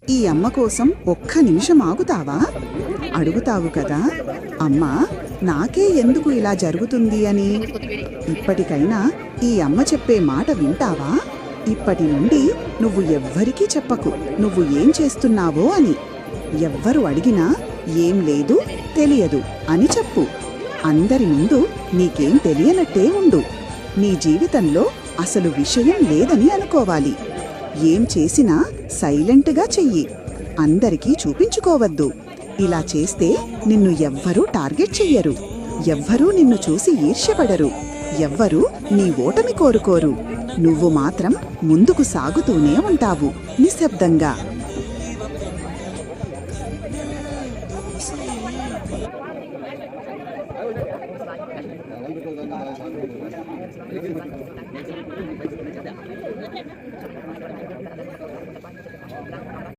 ఈ అమ్మ కోసం ఒక్క నిమిషం ఆగుతావా? అడుగుతావు కదా, అమ్మా నాకే ఎందుకు ఇలా జరుగుతుంది అని. ఇప్పటికైనా ఈ అమ్మ చెప్పే మాట వింటావా? ఇప్పటి నుండి నువ్వు ఎవ్వరికీ చెప్పకు నువ్వు ఏం చేస్తున్నావో అని. ఎవ్వరు అడిగినా ఏం లేదు, తెలియదు అని చెప్పు. అందరి ముందు నీకేం తెలియనట్టే ఉండు. నీ జీవితంలో అసలు విషయం లేదని అనుకోవాలి. ఏం చేసినా సైలెంట్గా చెయ్యి. అందరికీ చూపించుకోవద్దు. ఇలా చేస్తే నిన్ను ఎవ్వరూ టార్గెట్ చెయ్యరు. ఎవ్వరూ నిన్ను చూసి ఈర్ష్యపడరు. ఎవ్వరూ నీ ఓటమి కోరుకోరు. నువ్వు మాత్రం ముందుకు సాగుతూనే ఉంటావు నిశ్శబ్దంగా.